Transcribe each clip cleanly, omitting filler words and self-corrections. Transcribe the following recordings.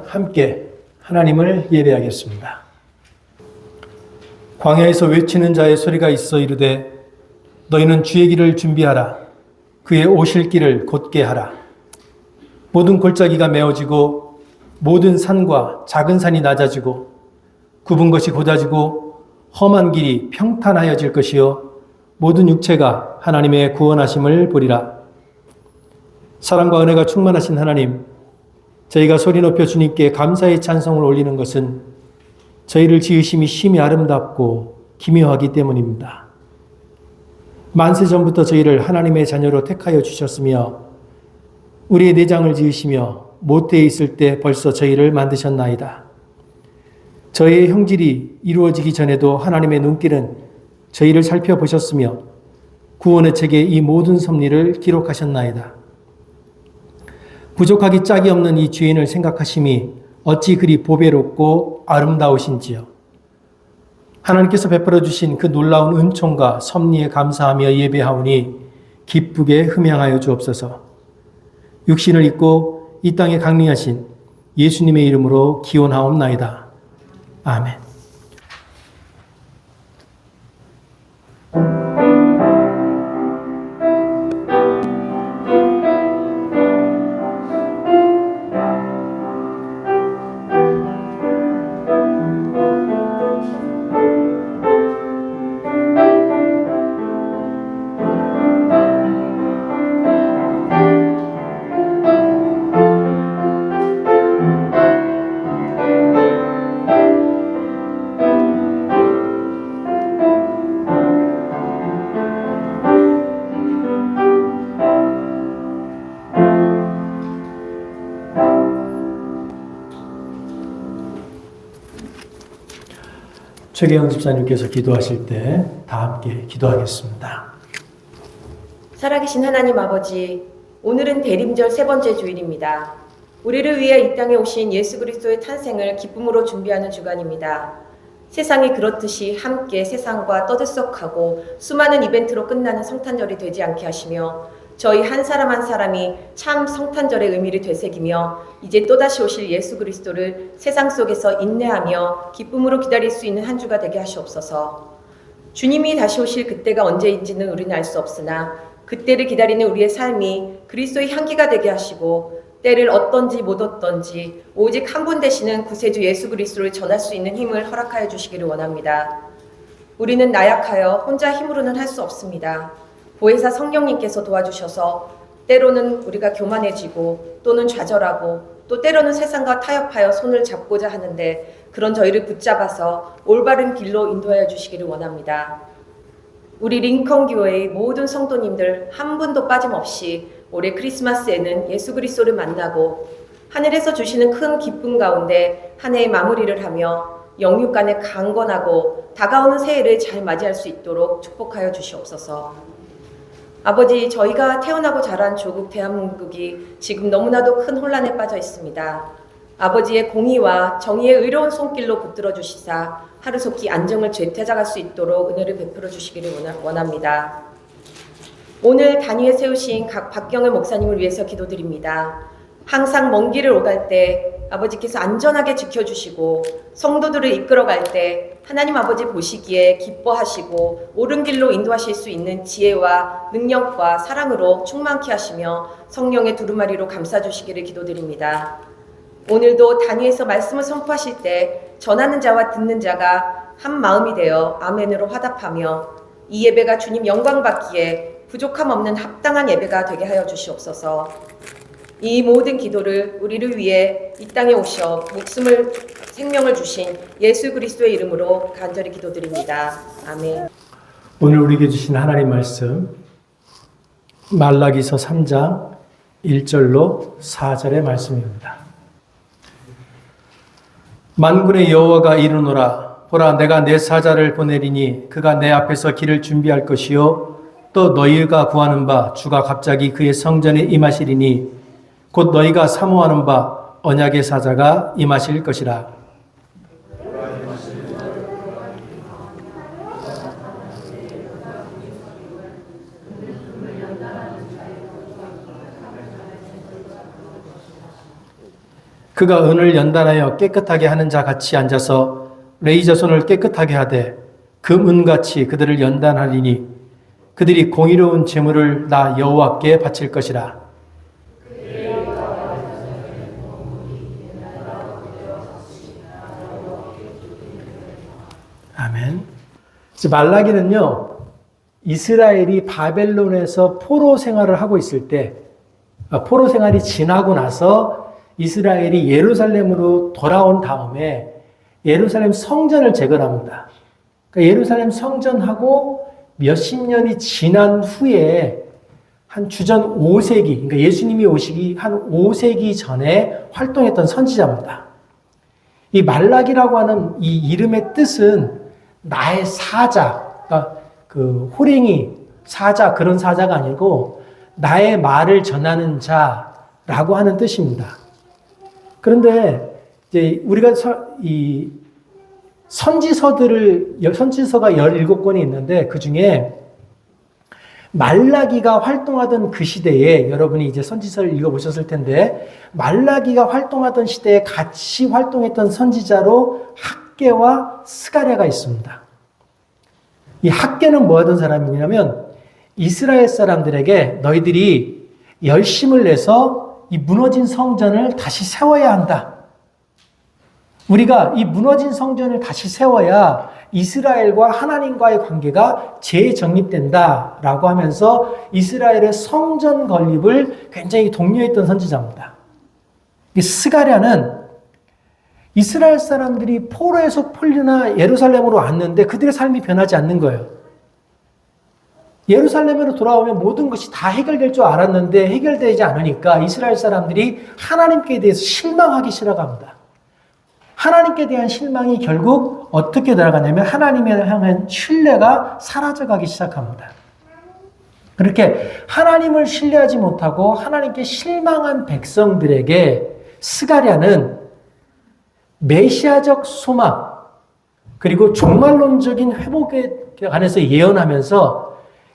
함께 하나님을 예배하겠습니다. 광야에서 외치는 자의 소리가 있어 이르되 너희는 주의 길을 준비하라. 그의 오실 길을 곧게 하라. 모든 골짜기가 메어지고 모든 산과 작은 산이 낮아지고 굽은 것이 곧아지고 험한 길이 평탄하여질 것이요 모든 육체가 하나님의 구원하심을 보리라. 사랑과 은혜가 충만하신 하나님, 저희가 소리 높여 주님께 감사의 찬송을 올리는 것은 저희를 지으심이 심히 아름답고 기묘하기 때문입니다. 만세 전부터 저희를 하나님의 자녀로 택하여 주셨으며 우리의 내장을 지으시며 모태에 있을 때 벌써 저희를 만드셨나이다. 저희의 형질이 이루어지기 전에도 하나님의 눈길은 저희를 살펴보셨으며 구원의 책에 이 모든 섭리를 기록하셨나이다. 부족하기 짝이 없는 이 죄인을 생각하심이 어찌 그리 보배롭고 아름다우신지요. 하나님께서 베풀어 주신 그 놀라운 은총과 섭리에 감사하며 예배하오니 기쁘게 흠양하여 주옵소서. 육신을 입고 이 땅에 강림하신 예수님의 이름으로 기원하옵나이다. 아멘. 최계영 집사님께서 기도하실 때 다 함께 기도하겠습니다. 살아계신 하나님 아버지, 오늘은 대림절 세 번째 주일입니다. 우리를 위해 이 땅에 오신 예수 그리스도의 탄생을 기쁨으로 준비하는 주간입니다. 세상이 그렇듯이 함께 세상과 떠들썩하고 수많은 이벤트로 끝나는 성탄절이 되지 않게 하시며 저희 한 사람 한 사람이 참 성탄절의 의미를 되새기며 이제 또다시 오실 예수 그리스도를 세상 속에서 인내하며 기쁨으로 기다릴 수 있는 한 주가 되게 하시옵소서. 주님이 다시 오실 그때가 언제인지는 우리는 알 수 없으나 그때를 기다리는 우리의 삶이 그리스도의 향기가 되게 하시고 때를 어떤지 못 어떤지 오직 한 분 되시는 구세주 예수 그리스도를 전할 수 있는 힘을 허락하여 주시기를 원합니다. 우리는 나약하여 혼자 힘으로는 할 수 없습니다. 보혜사 성령님께서 도와주셔서 때로는 우리가 교만해지고 또는 좌절하고 또 때로는 세상과 타협하여 손을 잡고자 하는데 그런 저희를 붙잡아서 올바른 길로 인도하여 주시기를 원합니다. 우리 링컨 교회의 모든 성도님들 한 분도 빠짐없이 올해 크리스마스에는 예수 그리스도를 만나고 하늘에서 주시는 큰 기쁨 가운데 한 해의 마무리를 하며 영육 간에 강건하고 다가오는 새해를 잘 맞이할 수 있도록 축복하여 주시옵소서. 아버지, 저희가 태어나고 자란 조국 대한민국이 지금 너무나도 큰 혼란에 빠져 있습니다. 아버지의 공의와 정의의 의로운 손길로 붙들어 주시사 하루속히 안정을 되찾아갈 수 있도록 은혜를 베풀어 주시기를 원합니다. 오늘 단위에 세우신 각 박경을 목사님을 위해서 기도드립니다. 항상 먼 길을 오갈 때 아버지께서 안전하게 지켜주시고 성도들을 이끌어갈 때 하나님 아버지 보시기에 기뻐하시고 옳은 길로 인도하실 수 있는 지혜와 능력과 사랑으로 충만케 하시며 성령의 두루마리로 감싸주시기를 기도드립니다. 오늘도 단위에서 말씀을 선포하실 때 전하는 자와 듣는 자가 한 마음이 되어 아멘으로 화답하며 이 예배가 주님 영광 받기에 부족함 없는 합당한 예배가 되게 하여 주시옵소서. 이 모든 기도를 우리를 위해 이 땅에 오셔 목숨을 생명을 주신 예수 그리스도의 이름으로 간절히 기도드립니다. 아멘. 오늘 우리에게 주신 하나님 말씀 말라기서 3장 1절로 4절의 말씀입니다. 만군의 여호와가 이르노라. 보라, 내가 내 사자를 보내리니 그가 내 앞에서 길을 준비할 것이요 또 너희가 구하는 바 주가 갑자기 그의 성전에 임하시리니 곧 너희가 사모하는 바 언약의 사자가 임하실 것이라. 그가 은을 연단하여 깨끗하게 하는 자 같이 앉아서 레이저손을 깨끗하게 하되 금은같이 그들을 연단하리니 그들이 공의로운 제물을 나 여호와께 바칠 것이라. 아멘. 말라기는요, 이스라엘이 바벨론에서 포로 생활을 하고 있을 때, 포로 생활이 지나고 나서 이스라엘이 예루살렘으로 돌아온 다음에 예루살렘 성전을 재건합니다. 그러니까 예루살렘 성전하고 몇십 년이 지난 후에 한 주전 5세기, 그러니까 예수님이 오시기 한 5세기 전에 활동했던 선지자입니다. 이 말라기라고 하는 이 이름의 뜻은 나의 사자, 그러니까 그 호랭이 사자, 그런 사자가 아니고 나의 말을 전하는 자라고 하는 뜻입니다. 그런데 이제 우리가 이 선지서가 17권이 있는데 그 중에 말라기가 활동하던 그 시대에, 여러분이 이제 선지서를 읽어보셨을 텐데, 말라기가 활동하던 시대에 같이 활동했던 선지자로 학개와 스가랴가 있습니다. 이 학개는 뭐 하던 사람이냐면 이스라엘 사람들에게 너희들이 열심을 내서 이 무너진 성전을 다시 세워야 한다. 우리가 이 무너진 성전을 다시 세워야 이스라엘과 하나님과의 관계가 재정립된다라고 하면서 이스라엘의 성전 건립을 굉장히 독려했던 선지자입니다. 스가랴는 이스라엘 사람들이 포로에서 풀려나 예루살렘으로 왔는데 그들의 삶이 변하지 않는 거예요. 예루살렘으로 돌아오면 모든 것이 다 해결될 줄 알았는데 해결되지 않으니까 이스라엘 사람들이 하나님께 대해서 실망하기 시작합니다. 하나님께 대한 실망이 결국 어떻게 날아가냐면 하나님에 향한 신뢰가 사라져가기 시작합니다. 그렇게 하나님을 신뢰하지 못하고 하나님께 실망한 백성들에게 스가랴는 메시아적 소망 그리고 종말론적인 회복에 관해서 예언하면서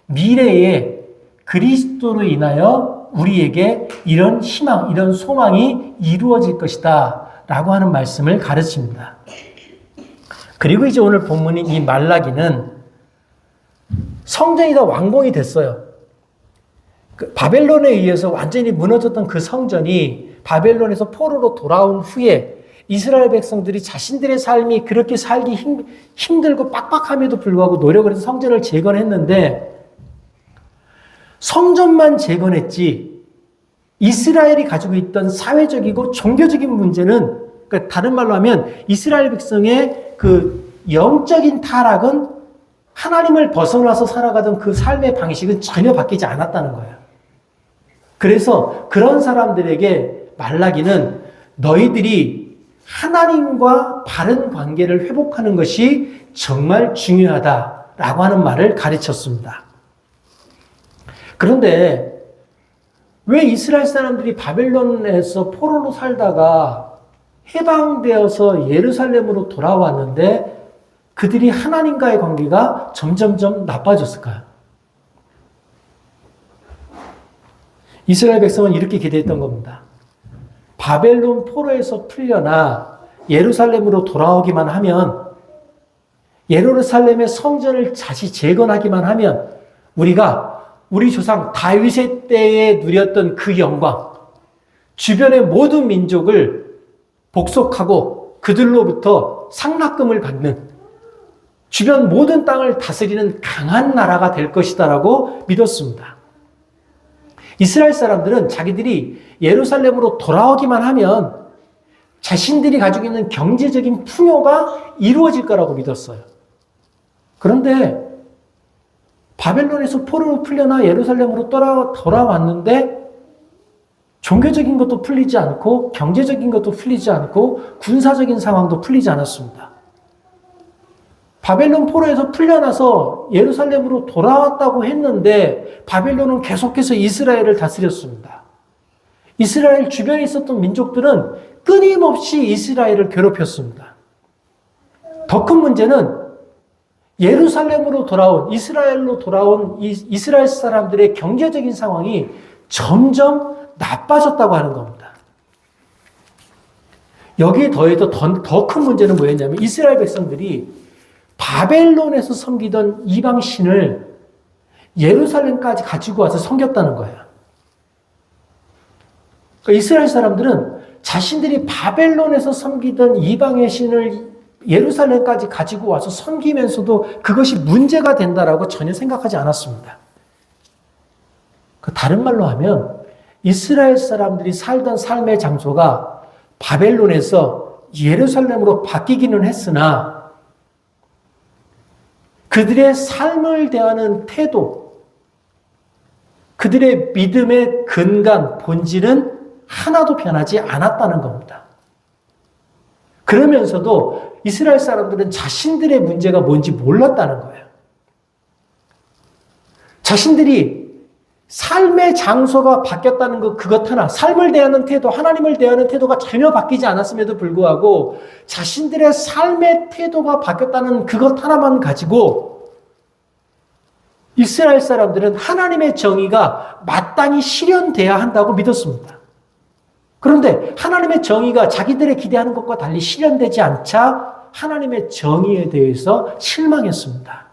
미래에 그리스도로 인하여 우리에게 이런 희망, 이런 소망이 이루어질 것이다 라고 하는 말씀을 가르칩니다. 그리고 이제 오늘 본문인 이 말라기는 성전이 다 완공이 됐어요. 바벨론에 의해서 완전히 무너졌던 그 성전이 바벨론에서 포로로 돌아온 후에 이스라엘 백성들이 자신들의 삶이 그렇게 살기 힘들고 빡빡함에도 불구하고 노력을 해서 성전을 재건했는데 성전만 재건했지 이스라엘이 가지고 있던 사회적이고 종교적인 문제는, 그러니까 다른 말로 하면 이스라엘 백성의 그 영적인 타락은 하나님을 벗어나서 살아가던 그 삶의 방식은 전혀 바뀌지 않았다는 거예요. 그래서 그런 사람들에게 말라기는 너희들이 하나님과 바른 관계를 회복하는 것이 정말 중요하다라고 하는 말을 가르쳤습니다. 그런데 왜 이스라엘 사람들이 바벨론에서 포로로 살다가 해방되어서 예루살렘으로 돌아왔는데 그들이 하나님과의 관계가 점점점 나빠졌을까요? 이스라엘 백성은 이렇게 기대했던 겁니다. 바벨론 포로에서 풀려나 예루살렘으로 돌아오기만 하면, 예루살렘의 성전을 다시 재건하기만 하면 우리가 우리 조상 다윗의 때에 누렸던 그 영광, 주변의 모든 민족을 복속하고 그들로부터 상납금을 받는 주변 모든 땅을 다스리는 강한 나라가 될 것이다라고 믿었습니다. 이스라엘 사람들은 자기들이 예루살렘으로 돌아오기만 하면 자신들이 가지고 있는 경제적인 풍요가 이루어질 거라고 믿었어요. 그런데 바벨론에서 포로로 풀려나 예루살렘으로 돌아왔는데 종교적인 것도 풀리지 않고 경제적인 것도 풀리지 않고 군사적인 상황도 풀리지 않았습니다. 바벨론 포로에서 풀려나서 예루살렘으로 돌아왔다고 했는데 바벨론은 계속해서 이스라엘을 다스렸습니다. 이스라엘 주변에 있었던 민족들은 끊임없이 이스라엘을 괴롭혔습니다. 더 큰 문제는 예루살렘으로 돌아온, 이스라엘로 돌아온 이스라엘 사람들의 경제적인 상황이 점점 나빠졌다고 하는 겁니다. 여기에 더해서 더 큰 문제는 뭐였냐면 이스라엘 백성들이 바벨론에서 섬기던 이방 신을 예루살렘까지 가지고 와서 섬겼다는 거예요. 그러니까 이스라엘 사람들은 자신들이 바벨론에서 섬기던 이방의 신을 예루살렘까지 가지고 와서 섬기면서도 그것이 문제가 된다라고 전혀 생각하지 않았습니다. 다른 말로 하면 이스라엘 사람들이 살던 삶의 장소가 바벨론에서 예루살렘으로 바뀌기는 했으나 그들의 삶을 대하는 태도, 그들의 믿음의 근간, 본질은 하나도 변하지 않았다는 겁니다. 그러면서도 이스라엘 사람들은 자신들의 문제가 뭔지 몰랐다는 거예요. 자신들이 삶의 장소가 바뀌었다는 그것 하나, 삶을 대하는 태도, 하나님을 대하는 태도가 전혀 바뀌지 않았음에도 불구하고 자신들의 삶의 태도가 바뀌었다는 그것 하나만 가지고 이스라엘 사람들은 하나님의 정의가 마땅히 실현돼야 한다고 믿었습니다. 그런데 하나님의 정의가 자기들의 기대하는 것과 달리 실현되지 않자 하나님의 정의에 대해서 실망했습니다.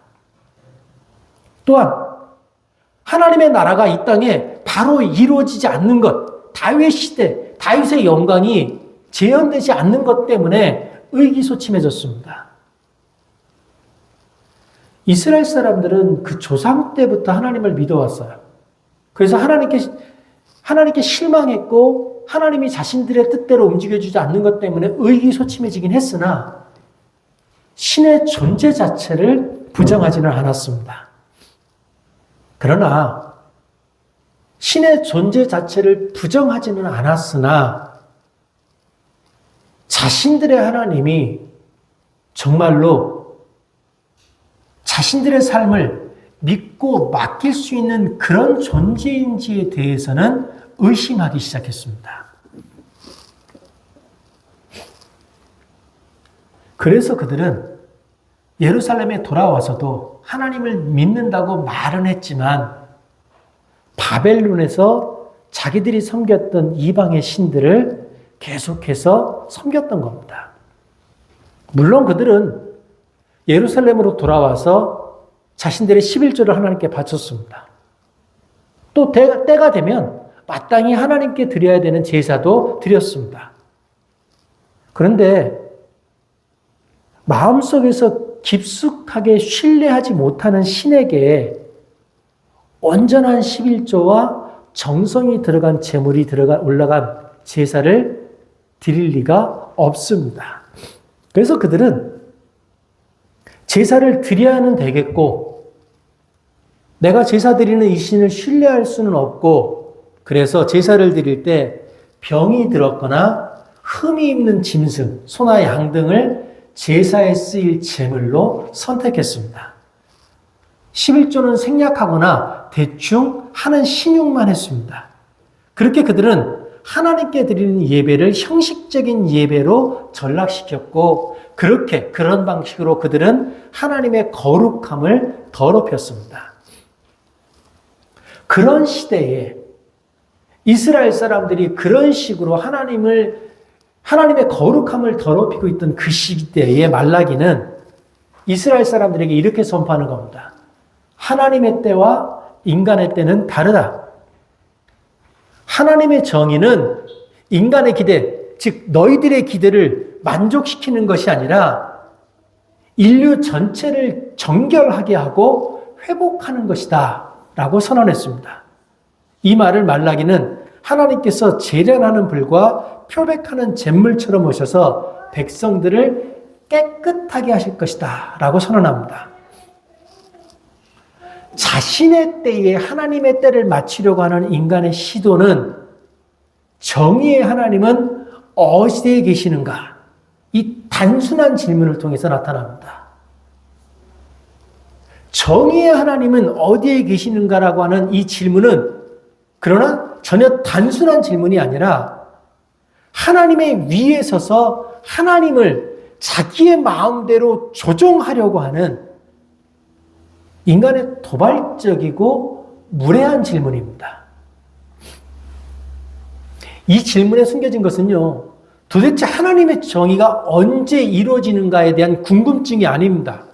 또한 하나님의 나라가 이 땅에 바로 이루어지지 않는 것, 다윗 시대, 다윗의 영광이 재현되지 않는 것 때문에 의기소침해졌습니다. 이스라엘 사람들은 그 조상 때부터 하나님을 믿어왔어요. 그래서 하나님께 실망했고 하나님이 자신들의 뜻대로 움직여주지 않는 것 때문에 의기소침해지긴 했으나 신의 존재 자체를 부정하지는 않았습니다. 그러나 신의 존재 자체를 부정하지는 않았으나 자신들의 하나님이 정말로 자신들의 삶을 믿고 맡길 수 있는 그런 존재인지에 대해서는 의심하기 시작했습니다. 그래서 그들은 예루살렘에 돌아와서도 하나님을 믿는다고 말은 했지만 바벨론에서 자기들이 섬겼던 이방의 신들을 계속해서 섬겼던 겁니다. 물론 그들은 예루살렘으로 돌아와서 자신들의 11조를 하나님께 바쳤습니다. 또 때가 되면 마땅히 하나님께 드려야 되는 제사도 드렸습니다. 그런데 마음속에서 깊숙하게 신뢰하지 못하는 신에게 온전한 11조와 정성이 들어간 제물이 올라간 제사를 드릴 리가 없습니다. 그래서 그들은 제사를 드려야는 되겠고 내가 제사 드리는 이 신을 신뢰할 수는 없고 그래서 제사를 드릴 때 병이 들었거나 흠이 있는 짐승, 소나 양 등을 제사에 쓰일 제물로 선택했습니다. 11조는 생략하거나 대충 하는 신용만 했습니다. 그렇게 그들은 하나님께 드리는 예배를 형식적인 예배로 전락시켰고 그런 방식으로 그들은 하나님의 거룩함을 더럽혔습니다. 그런 시대에 이스라엘 사람들이 그런 식으로 하나님의 거룩함을 더럽히고 있던 그 시대에 말라기는 이스라엘 사람들에게 이렇게 선포하는 겁니다. 하나님의 때와 인간의 때는 다르다. 하나님의 정의는 인간의 기대, 즉 너희들의 기대를 만족시키는 것이 아니라 인류 전체를 정결하게 하고 회복하는 것이다 라고 선언했습니다. 이 말을 말라기는 하나님께서 재련하는 불과 표백하는 잿물처럼 오셔서 백성들을 깨끗하게 하실 것이다 라고 선언합니다. 자신의 때에 하나님의 때를 맞추려고 하는 인간의 시도는 정의의 하나님은 어디에 계시는가? 이 단순한 질문을 통해서 나타납니다. 정의의 하나님은 어디에 계시는가라고 하는 이 질문은 그러나 전혀 단순한 질문이 아니라 하나님의 위에 서서 하나님을 자기의 마음대로 조종하려고 하는 인간의 도발적이고 무례한 질문입니다. 이 질문에 숨겨진 것은요, 도대체 하나님의 정의가 언제 이루어지는가에 대한 궁금증이 아닙니다.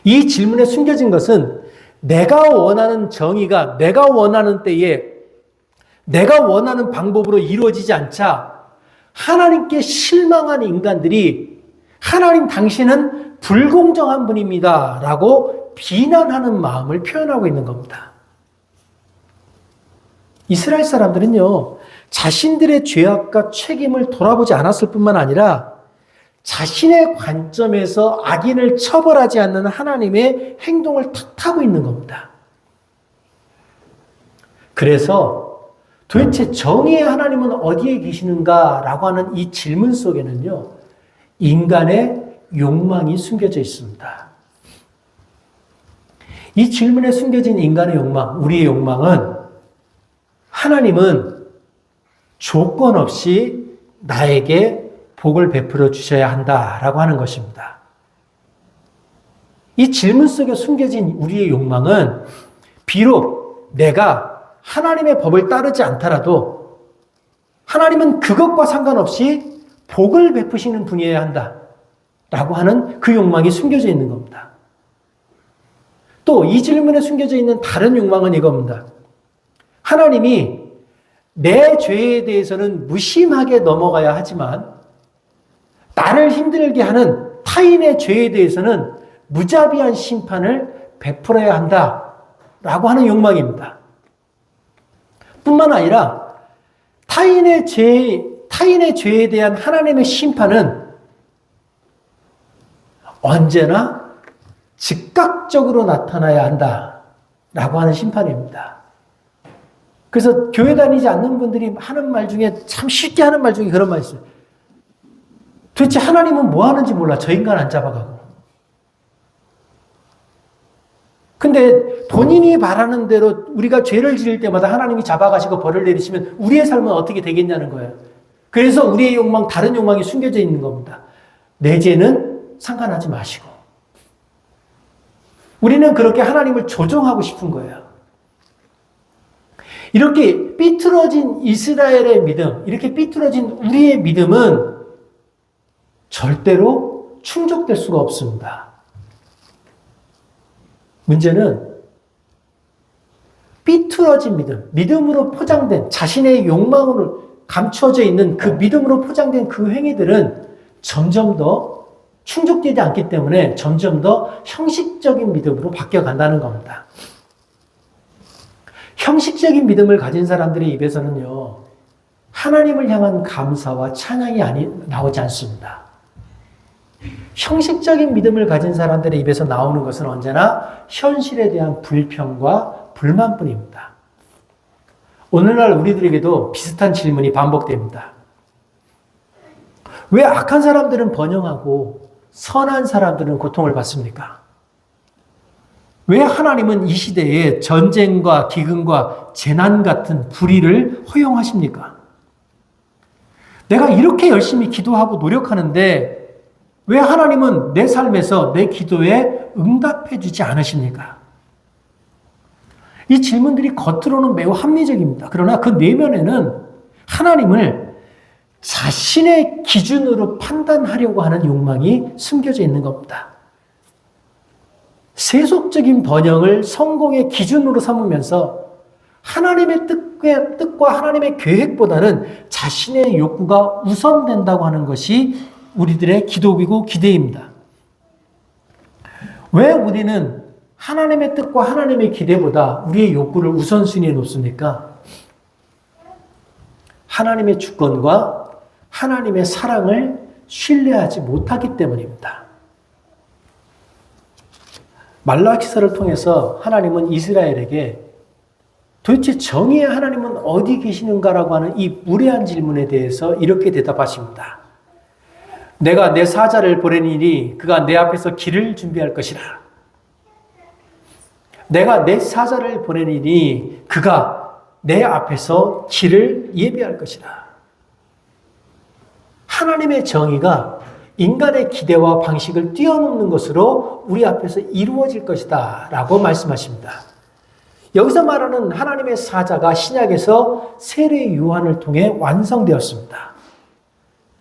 이 질문에 숨겨진 것은 내가 원하는 정의가 내가 원하는 때에 내가 원하는 방법으로 이루어지지 않자 하나님께 실망한 인간들이 하나님 당신은 불공정한 분입니다 라고 비난하는 마음을 표현하고 있는 겁니다. 이스라엘 사람들은요, 자신들의 죄악과 책임을 돌아보지 않았을 뿐만 아니라 자신의 관점에서 악인을 처벌하지 않는 하나님의 행동을 탓하고 있는 겁니다. 그래서 도대체 정의의 하나님은 어디에 계시는가라고 하는 이 질문 속에는요, 인간의 욕망이 숨겨져 있습니다. 이 질문에 숨겨진 인간의 욕망, 우리의 욕망은 하나님은 조건 없이 나에게 복을 베풀어 주셔야 한다라고 하는 것입니다. 이 질문 속에 숨겨진 우리의 욕망은 비록 내가 하나님의 법을 따르지 않더라도 하나님은 그것과 상관없이 복을 베푸시는 분이어야 한다라고 하는 그 욕망이 숨겨져 있는 겁니다. 또 이 질문에 숨겨져 있는 다른 욕망은 이겁니다. 하나님이 내 죄에 대해서는 무심하게 넘어가야 하지만 나를 힘들게 하는 타인의 죄에 대해서는 무자비한 심판을 베풀어야 한다라고 하는 욕망입니다. 뿐만 아니라 타인의 죄에 대한 하나님의 심판은 언제나 즉각적으로 나타나야 한다라고 하는 심판입니다. 그래서 교회 다니지 않는 분들이 하는 말 중에 참 쉽게 하는 말 중에 그런 말이 있어요. 도대체 하나님은 뭐 하는지 몰라. 저 인간 안 잡아가고. 근데 본인이 바라는 대로 우리가 죄를 지을 때마다 하나님이 잡아가시고 벌을 내리시면 우리의 삶은 어떻게 되겠냐는 거예요. 그래서 우리의 욕망, 다른 욕망이 숨겨져 있는 겁니다. 내 죄는 상관하지 마시고. 우리는 그렇게 하나님을 조종하고 싶은 거예요. 이렇게 삐뚤어진 이스라엘의 믿음, 이렇게 삐뚤어진 우리의 믿음은 절대로 충족될 수가 없습니다. 문제는 삐뚤어진 믿음, 믿음으로 포장된 자신의 욕망으로 감추어져 있는 그 믿음으로 포장된 그 행위들은 점점 더 충족되지 않기 때문에 점점 더 형식적인 믿음으로 바뀌어간다는 겁니다. 형식적인 믿음을 가진 사람들의 입에서는요, 하나님을 향한 감사와 찬양이 나오지 않습니다. 형식적인 믿음을 가진 사람들의 입에서 나오는 것은 언제나 현실에 대한 불평과 불만뿐입니다. 오늘날 우리들에게도 비슷한 질문이 반복됩니다. 왜 악한 사람들은 번영하고 선한 사람들은 고통을 받습니까? 왜 하나님은 이 시대에 전쟁과 기근과 재난 같은 불의를 허용하십니까? 내가 이렇게 열심히 기도하고 노력하는데 왜 하나님은 내 삶에서 내 기도에 응답해 주지 않으십니까? 이 질문들이 겉으로는 매우 합리적입니다. 그러나 그 내면에는 하나님을 자신의 기준으로 판단하려고 하는 욕망이 숨겨져 있는 겁니다. 세속적인 번영을 성공의 기준으로 삼으면서 하나님의 뜻과 하나님의 계획보다는 자신의 욕구가 우선된다고 하는 것이 우리들의 기도이고 기대입니다. 왜 우리는 하나님의 뜻과 하나님의 기대보다 우리의 욕구를 우선순위에 놓습니까? 하나님의 주권과 하나님의 사랑을 신뢰하지 못하기 때문입니다. 말라기서를 통해서 하나님은 이스라엘에게 도대체 정의의 하나님은 어디 계시는가라고 하는 이 무례한 질문에 대해서 이렇게 대답하십니다. 내가 내 사자를 보내니니 그가 내 앞에서 길을 준비할 것이라. 내가 내 사자를 보내니니 그가 내 앞에서 길을 예비할 것이라. 하나님의 정의가 인간의 기대와 방식을 뛰어넘는 것으로 우리 앞에서 이루어질 것이다 라고 말씀하십니다. 여기서 말하는 하나님의 사자가 신약에서 세례 요한을 통해 완성되었습니다.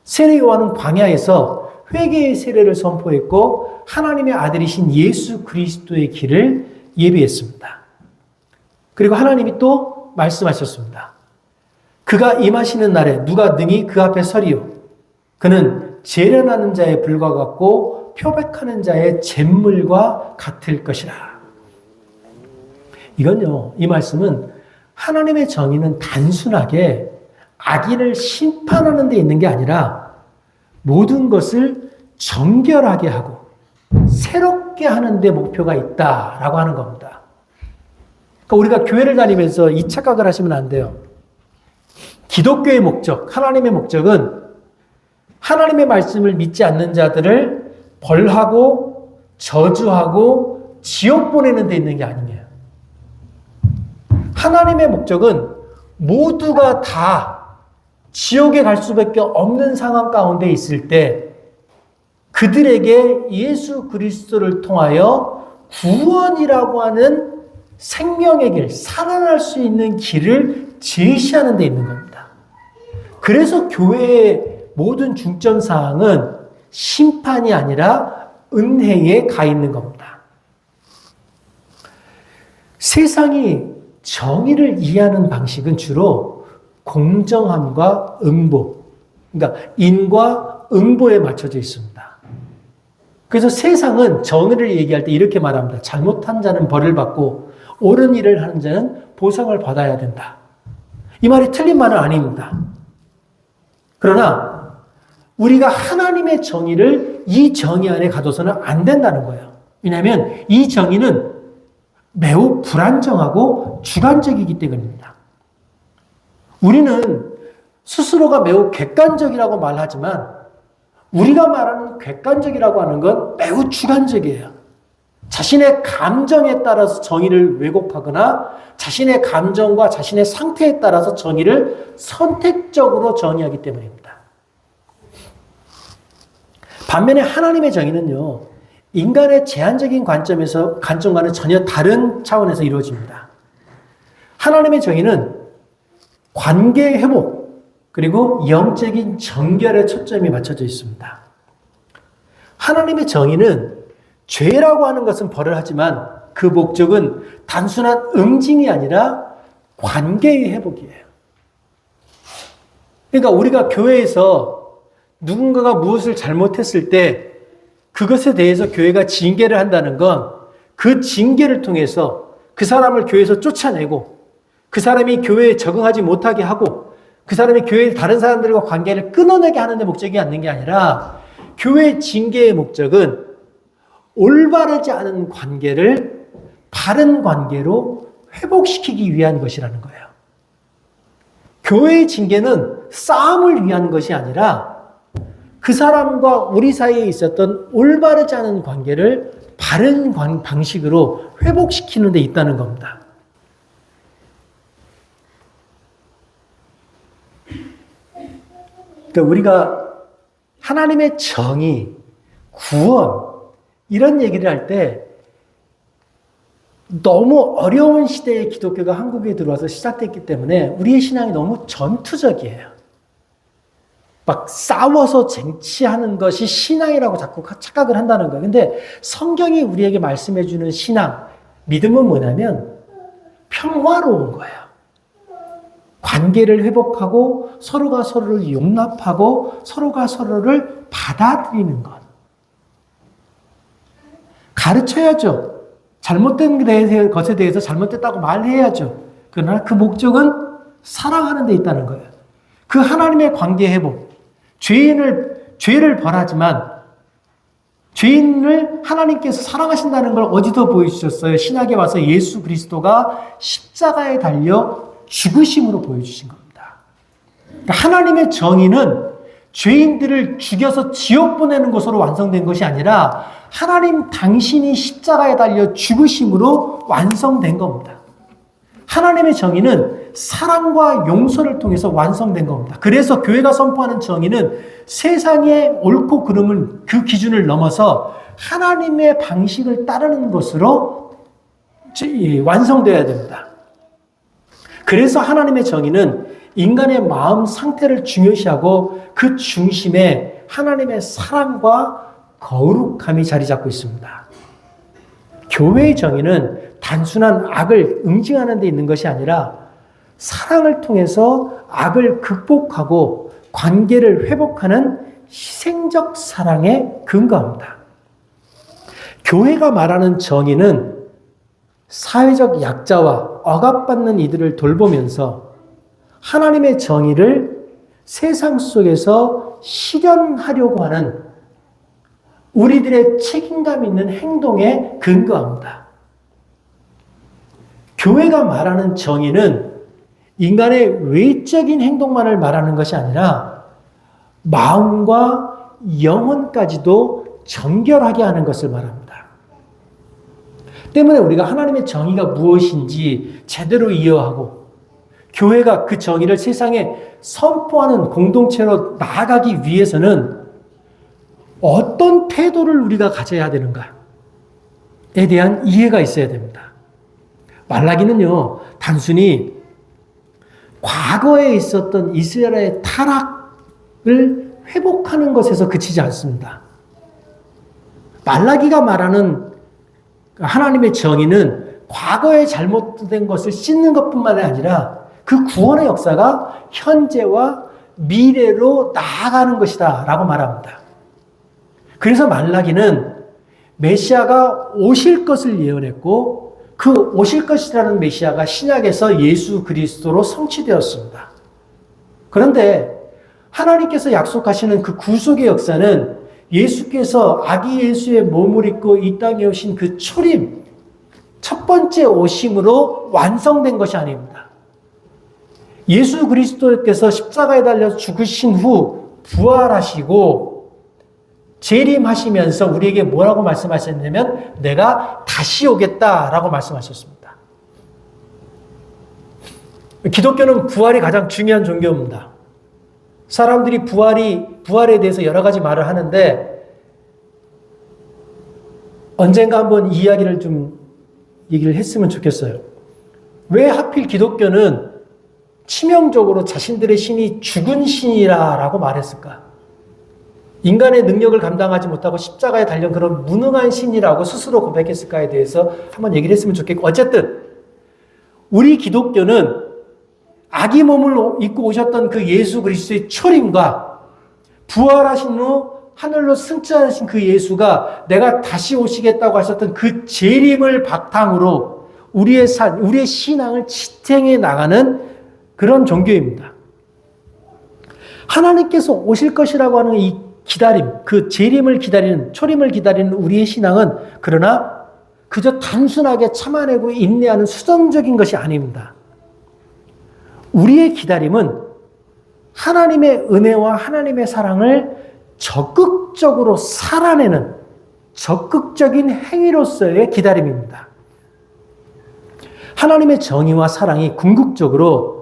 세례 요한은 광야에서 회개의 세례를 선포했고 하나님의 아들이신 예수 그리스도의 길을 예비했습니다. 그리고 하나님이 또 말씀하셨습니다. 그가 임하시는 날에 누가 능히 그 앞에 서리요. 그는 재련하는 자의 불과 같고 표백하는 자의 잿물과 같을 것이라. 이건요, 이 말씀은 하나님의 정의는 단순하게 악인을 심판하는 데 있는 게 아니라 모든 것을 정결하게 하고 새롭게 하는 데 목표가 있다라고 하는 겁니다. 그러니까 우리가 교회를 다니면서 이 착각을 하시면 안 돼요. 기독교의 목적, 하나님의 목적은 하나님의 말씀을 믿지 않는 자들을 벌하고 저주하고 지옥 보내는 데 있는 게 아니에요. 하나님의 목적은 모두가 다 지옥에 갈 수밖에 없는 상황 가운데 있을 때 그들에게 예수 그리스도를 통하여 구원이라고 하는 생명의 길, 살아날 수 있는 길을 제시하는 데 있는 겁니다. 그래서 교회의 모든 중점 사항은 심판이 아니라 은혜에 가 있는 겁니다. 세상이 정의를 이해하는 방식은 주로 공정함과 응보, 그러니까 인과 응보에 맞춰져 있습니다. 그래서 세상은 정의를 얘기할 때 이렇게 말합니다. 잘못한 자는 벌을 받고 옳은 일을 하는 자는 보상을 받아야 된다. 이 말이 틀린 말은 아닙니다. 그러나 우리가 하나님의 정의를 이 정의 안에 가둬서는 안 된다는 거예요. 왜냐하면 이 정의는 매우 불안정하고 주관적이기 때문입니다. 우리는 스스로가 매우 객관적이라고 말하지만 우리가 말하는 객관적이라고 하는 건 매우 주관적이에요. 자신의 감정에 따라서 정의를 왜곡하거나 자신의 감정과 자신의 상태에 따라서 정의를 선택적으로 정의하기 때문입니다. 반면에 하나님의 정의는요, 인간의 제한적인 관점과는 전혀 다른 차원에서 이루어집니다. 하나님의 정의는 관계 회복, 그리고 영적인 정결에 초점이 맞춰져 있습니다. 하나님의 정의는 죄라고 하는 것은 벌을 하지만 그 목적은 단순한 응징이 아니라 관계의 회복이에요. 그러니까 우리가 교회에서 누군가가 무엇을 잘못했을 때 그것에 대해서 교회가 징계를 한다는 건 그 징계를 통해서 그 사람을 교회에서 쫓아내고 그 사람이 교회에 적응하지 못하게 하고 그 사람이 교회의 다른 사람들과 관계를 끊어내게 하는 데 목적이 아닌 게 아니라 교회의 징계의 목적은 올바르지 않은 관계를 바른 관계로 회복시키기 위한 것이라는 거예요. 교회의 징계는 싸움을 위한 것이 아니라 그 사람과 우리 사이에 있었던 올바르지 않은 관계를 바른 방식으로 회복시키는 데 있다는 겁니다. 그러니까 우리가 하나님의 정의, 구원 이런 얘기를 할 때 너무 어려운 시대에 기독교가 한국에 들어와서 시작됐기 때문에 우리의 신앙이 너무 전투적이에요. 막 싸워서 쟁취하는 것이 신앙이라고 자꾸 착각을 한다는 거예요. 근데 성경이 우리에게 말씀해 주는 신앙, 믿음은 뭐냐면 평화로운 거예요. 관계를 회복하고 서로가 서로를 용납하고 서로가 서로를 받아들이는 것. 가르쳐야죠. 잘못된 것에 대해서 잘못됐다고 말해야죠. 그러나 그 목적은 사랑하는 데 있다는 거예요. 그 하나님의 관계 회복. 죄를 벌하지만 죄인을 하나님께서 사랑하신다는 걸 어디서 보여주셨어요? 신약에 와서 예수 그리스도가 십자가에 달려 죽으심으로 보여주신 겁니다. 그러니까 하나님의 정의는 죄인들을 죽여서 지옥 보내는 것으로 완성된 것이 아니라 하나님 당신이 십자가에 달려 죽으심으로 완성된 겁니다. 하나님의 정의는 사랑과 용서를 통해서 완성된 겁니다. 그래서 교회가 선포하는 정의는 세상의 옳고 그름을 그 기준을 넘어서 하나님의 방식을 따르는 것으로 완성되어야 됩니다. 그래서 하나님의 정의는 인간의 마음 상태를 중요시하고 그 중심에 하나님의 사랑과 거룩함이 자리 잡고 있습니다. 교회의 정의는 단순한 악을 응징하는 데 있는 것이 아니라 사랑을 통해서 악을 극복하고 관계를 회복하는 희생적 사랑에 근거합니다. 교회가 말하는 정의는 사회적 약자와 억압받는 이들을 돌보면서 하나님의 정의를 세상 속에서 실현하려고 하는 우리들의 책임감 있는 행동에 근거합니다. 교회가 말하는 정의는 인간의 외적인 행동만을 말하는 것이 아니라 마음과 영혼까지도 정결하게 하는 것을 말합니다. 때문에 우리가 하나님의 정의가 무엇인지 제대로 이해하고 교회가 그 정의를 세상에 선포하는 공동체로 나아가기 위해서는 어떤 태도를 우리가 가져야 되는가에 대한 이해가 있어야 됩니다. 말라기는요, 단순히 과거에 있었던 이스라엘의 타락을 회복하는 것에서 그치지 않습니다. 말라기가 말하는 하나님의 정의는 과거에 잘못된 것을 씻는 것뿐만 아니라 그 구원의 역사가 현재와 미래로 나아가는 것이다 라고 말합니다. 그래서 말라기는 메시아가 오실 것을 예언했고 그 오실 것이라는 메시아가 신약에서 예수 그리스도로 성취되었습니다. 그런데 하나님께서 약속하시는 그 구속의 역사는 예수께서 아기 예수의 몸을 입고 이 땅에 오신 그 초림, 첫 번째 오심으로 완성된 것이 아닙니다. 예수 그리스도께서 십자가에 달려 죽으신 후 부활하시고 재림하시면서 우리에게 뭐라고 말씀하셨냐면 내가 다시 오겠다라고 말씀하셨습니다. 기독교는 부활이 가장 중요한 종교입니다. 사람들이 부활에 대해서 여러 가지 말을 하는데 언젠가 한번 이 이야기를 좀 얘기를 했으면 좋겠어요. 왜 하필 기독교는 치명적으로 자신들의 신이 죽은 신이라고 말했을까? 인간의 능력을 감당하지 못하고 십자가에 달린 그런 무능한 신이라고 스스로 고백했을까에 대해서 한번 얘기를 했으면 좋겠고, 어쨌든 우리 기독교는 아기 몸을 입고 오셨던 그 예수 그리스도의 초림과 부활하신 후 하늘로 승천하신 그 예수가 내가 다시 오시겠다고 하셨던 그 재림을 바탕으로 우리의 신앙을 지탱해 나가는 그런 종교입니다. 하나님께서 오실 것이라고 하는 이 기다림, 그 재림을 기다리는, 초림을 기다리는 우리의 신앙은 그러나 그저 단순하게 참아내고 인내하는 수동적인 것이 아닙니다. 우리의 기다림은 하나님의 은혜와 하나님의 사랑을 적극적으로 살아내는 적극적인 행위로서의 기다림입니다. 하나님의 정의와 사랑이 궁극적으로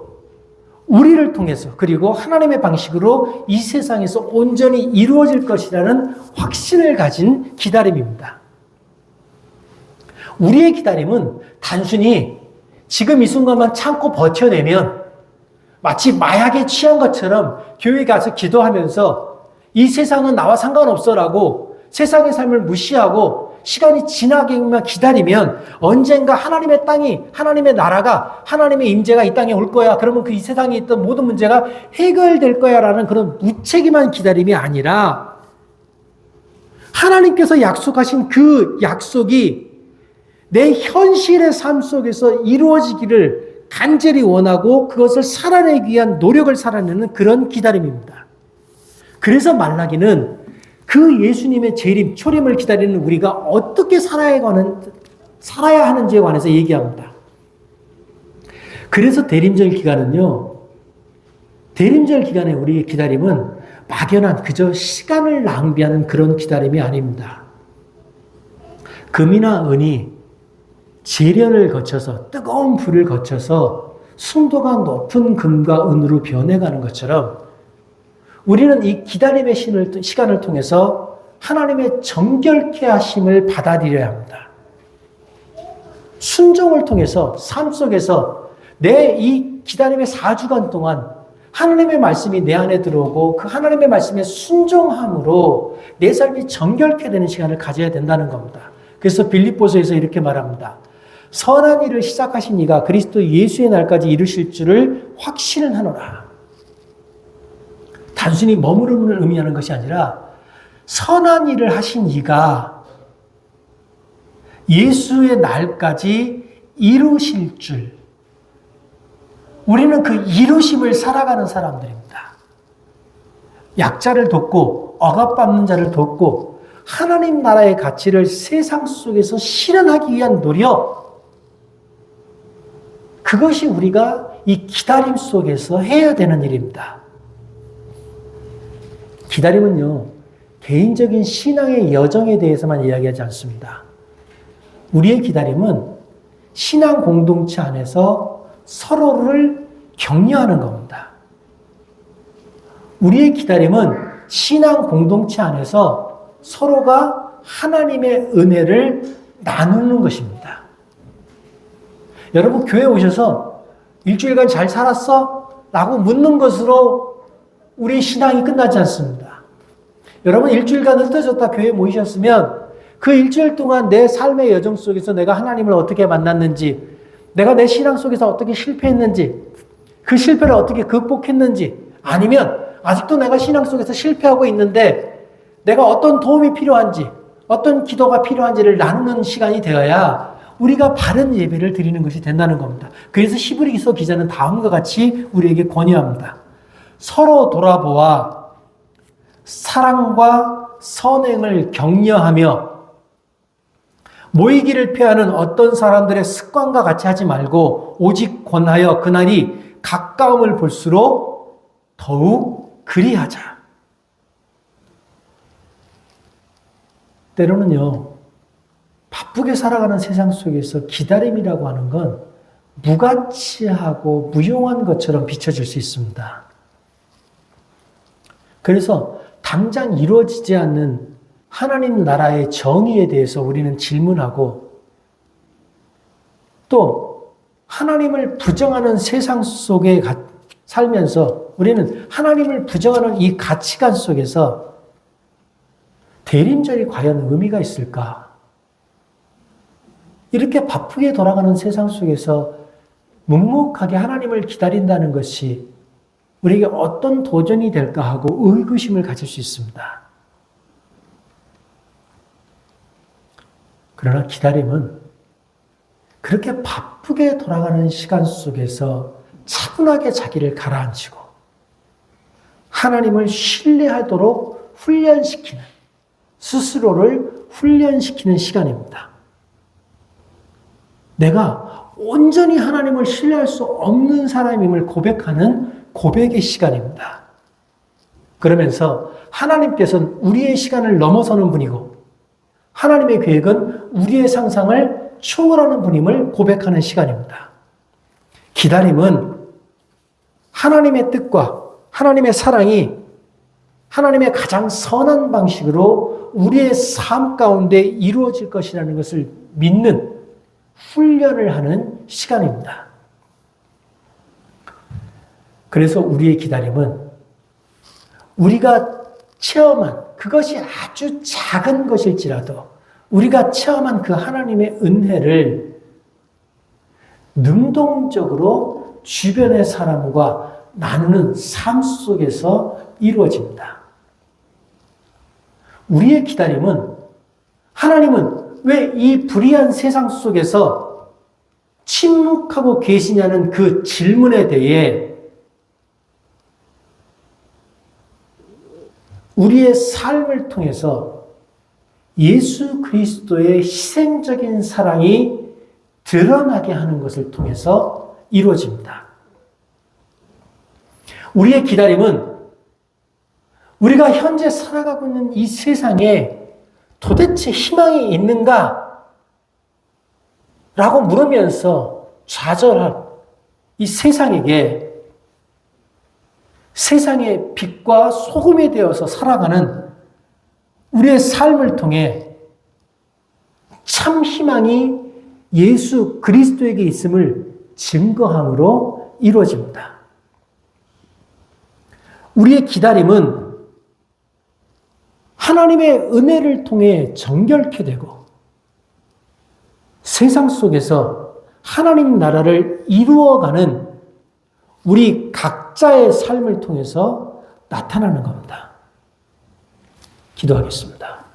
우리를 통해서 그리고 하나님의 방식으로 이 세상에서 온전히 이루어질 것이라는 확신을 가진 기다림입니다. 우리의 기다림은 단순히 지금 이 순간만 참고 버텨내면 마치 마약에 취한 것처럼 교회 가서 기도하면서 이 세상은 나와 상관없어라고 세상의 삶을 무시하고 시간이 지나기만 기다리면 언젠가 하나님의 땅이, 하나님의 나라가, 하나님의 임재가 이 땅에 올 거야. 그러면 그 이 세상에 있던 모든 문제가 해결될 거야 라는 그런 무책임한 기다림이 아니라 하나님께서 약속하신 그 약속이 내 현실의 삶 속에서 이루어지기를 간절히 원하고 그것을 살아내기 위한 노력을 살아내는 그런 기다림입니다. 그래서 말라기는 그 예수님의 재림, 초림을 기다리는 우리가 어떻게 살아야 하는지에 관해서 얘기합니다. 그래서 대림절 기간은요, 대림절 기간에 우리의 기다림은 막연한 그저 시간을 낭비하는 그런 기다림이 아닙니다. 금이나 은이 재련을 거쳐서 뜨거운 불을 거쳐서 순도가 높은 금과 은으로 변해가는 것처럼 우리는 이 기다림의 시간을 통해서 하나님의 정결케 하심을 받아들여야 합니다. 순종을 통해서 삶 속에서 내 이 기다림의 4주간 동안 하나님의 말씀이 내 안에 들어오고 그 하나님의 말씀에 순종함으로 내 삶이 정결케 되는 시간을 가져야 된다는 겁니다. 그래서 빌립보서에서 이렇게 말합니다. 선한 일을 시작하신 이가 그리스도 예수의 날까지 이루실 줄을 확신을 하노라. 단순히 머무름을 의미하는 것이 아니라 선한 일을 하신 이가 예수의 날까지 이루실 줄. 우리는 그 이루심을 살아가는 사람들입니다. 약자를 돕고 억압받는 자를 돕고 하나님 나라의 가치를 세상 속에서 실현하기 위한 노력, 그것이 우리가 이 기다림 속에서 해야 되는 일입니다. 기다림은요, 개인적인 신앙의 여정에 대해서만 이야기하지 않습니다. 우리의 기다림은 신앙 공동체 안에서 서로를 격려하는 겁니다. 우리의 기다림은 신앙 공동체 안에서 서로가 하나님의 은혜를 나누는 것입니다. 여러분, 교회 오셔서 일주일간 잘 살았어? 라고 묻는 것으로 우리 신앙이 끝나지 않습니다. 여러분, 일주일간 흩어졌다 교회에 모이셨으면 그 일주일 동안 내 삶의 여정 속에서 내가 하나님을 어떻게 만났는지, 내가 내 신앙 속에서 어떻게 실패했는지, 그 실패를 어떻게 극복했는지, 아니면 아직도 내가 신앙 속에서 실패하고 있는데 내가 어떤 도움이 필요한지, 어떤 기도가 필요한지를 나누는 시간이 되어야 우리가 바른 예배를 드리는 것이 된다는 겁니다. 그래서 히브리서 기자는 다음과 같이 우리에게 권유합니다. 서로 돌아보아 사랑과 선행을 격려하며 모이기를 피하는 어떤 사람들의 습관과 같이 하지 말고 오직 권하여 그날이 가까움을 볼수록 더욱 그리하자. 때로는요, 바쁘게 살아가는 세상 속에서 기다림이라고 하는 건 무가치하고 무용한 것처럼 비춰질 수 있습니다. 그래서 당장 이루어지지 않는 하나님 나라의 정의에 대해서 우리는 질문하고, 또 하나님을 부정하는 세상 속에 살면서 우리는 하나님을 부정하는 이 가치관 속에서 대림절이 과연 의미가 있을까? 이렇게 바쁘게 돌아가는 세상 속에서 묵묵하게 하나님을 기다린다는 것이 우리에게 어떤 도전이 될까 하고 의구심을 가질 수 있습니다. 그러나 기다림은 그렇게 바쁘게 돌아가는 시간 속에서 차분하게 자기를 가라앉히고 하나님을 신뢰하도록 훈련시키는, 스스로를 훈련시키는 시간입니다. 내가 온전히 하나님을 신뢰할 수 없는 사람임을 고백하는 고백의 시간입니다. 그러면서 하나님께서는 우리의 시간을 넘어서는 분이고 하나님의 계획은 우리의 상상을 초월하는 분임을 고백하는 시간입니다. 기다림은 하나님의 뜻과 하나님의 사랑이 하나님의 가장 선한 방식으로 우리의 삶 가운데 이루어질 것이라는 것을 믿는 훈련을 하는 시간입니다. 그래서 우리의 기다림은 우리가 체험한, 그것이 아주 작은 것일지라도 우리가 체험한 그 하나님의 은혜를 능동적으로 주변의 사람과 나누는 삶 속에서 이루어집니다. 우리의 기다림은, 하나님은 왜 이 불의한 세상 속에서 침묵하고 계시냐는 그 질문에 대해 우리의 삶을 통해서 예수 그리스도의 희생적인 사랑이 드러나게 하는 것을 통해서 이루어집니다. 우리의 기다림은 우리가 현재 살아가고 있는 이 세상에 도대체 희망이 있는가? 라고 물으면서 좌절한 이 세상에게 세상의 빛과 소금이 되어서 살아가는 우리의 삶을 통해 참 희망이 예수 그리스도에게 있음을 증거함으로 이루어집니다. 우리의 기다림은 하나님의 은혜를 통해 정결케 되고 세상 속에서 하나님 나라를 이루어가는 우리 각자의 삶을 통해서 나타나는 겁니다. 기도하겠습니다.